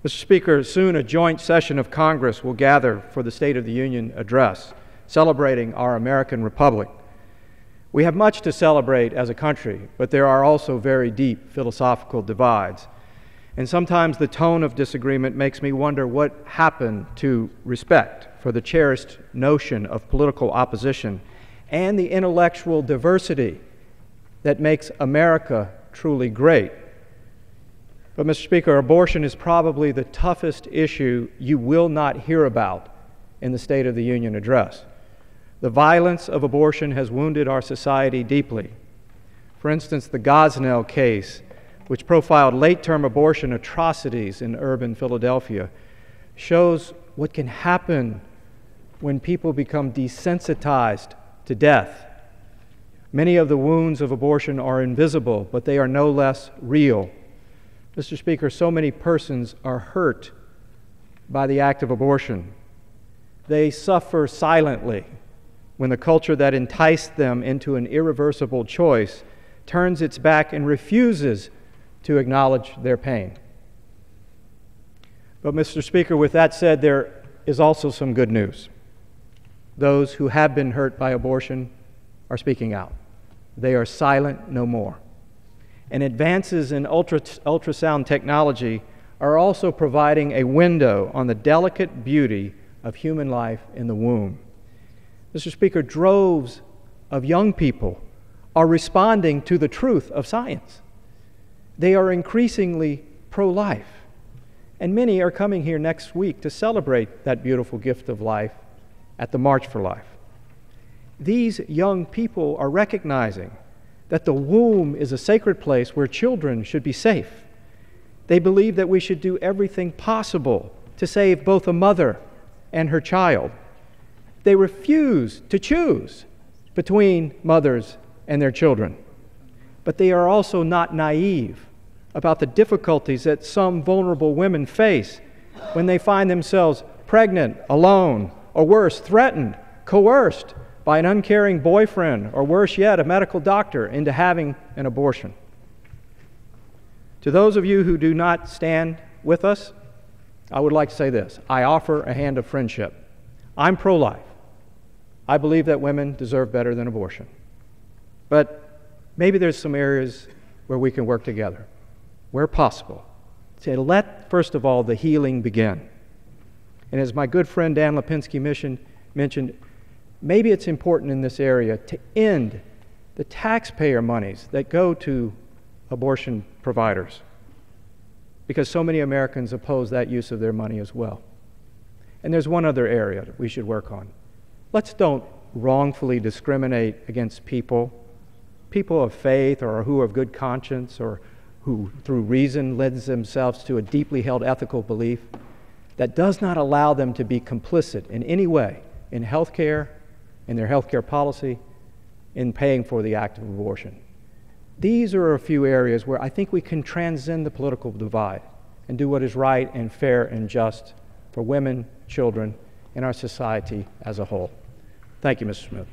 Mr. Speaker, soon a joint session of Congress will gather for the State of the Union address, celebrating our American Republic. We have much to celebrate as a country, but there are also very deep philosophical divides. And sometimes the tone of disagreement makes me wonder what happened to respect for the cherished notion of political opposition and the intellectual diversity that makes America truly great. But, Mr. Speaker, abortion is probably the toughest issue you will not hear about in the State of the Union address. The violence of abortion has wounded our society deeply. For instance, the Gosnell case, which profiled late-term abortion atrocities in urban Philadelphia, shows what can happen when people become desensitized to death. Many of the wounds of abortion are invisible, but they are no less real. Mr. Speaker, so many persons are hurt by the act of abortion. They suffer silently when the culture that enticed them into an irreversible choice turns its back and refuses to acknowledge their pain. But, Mr. Speaker, with that said, there is also some good news. Those who have been hurt by abortion are speaking out. They are silent no more. And advances in ultrasound technology are also providing a window on the delicate beauty of human life in the womb. Mr. Speaker, droves of young people are responding to the truth of science. They are increasingly pro-life, and many are coming here next week to celebrate that beautiful gift of life at the March for Life. These young people are recognizing that the womb is a sacred place where children should be safe. They believe that we should do everything possible to save both a mother and her child. They refuse to choose between mothers and their children. But they are also not naive about the difficulties that some vulnerable women face when they find themselves pregnant, alone, or worse, threatened, coerced by an uncaring boyfriend, or worse yet, a medical doctor, into having an abortion. To those of you who do not stand with us, I would like to say this. I offer a hand of friendship. I'm pro-life. I believe that women deserve better than abortion. But maybe there's some areas where we can work together, where possible, to let, first of all, the healing begin. And as my good friend Dan Lipinski mentioned, maybe it's important in this area to end the taxpayer monies that go to abortion providers, because so many Americans oppose that use of their money as well. And there's one other area that we should work on. Let's don't wrongfully discriminate against people of faith or who are of good conscience or who through reason lends themselves to a deeply held ethical belief that does not allow them to be complicit in any way in health care, in their health care policy, in paying for the act of abortion. These are a few areas where I think we can transcend the political divide and do what is right and fair and just for women, children, and our society as a whole. Thank you, Mr. Smith.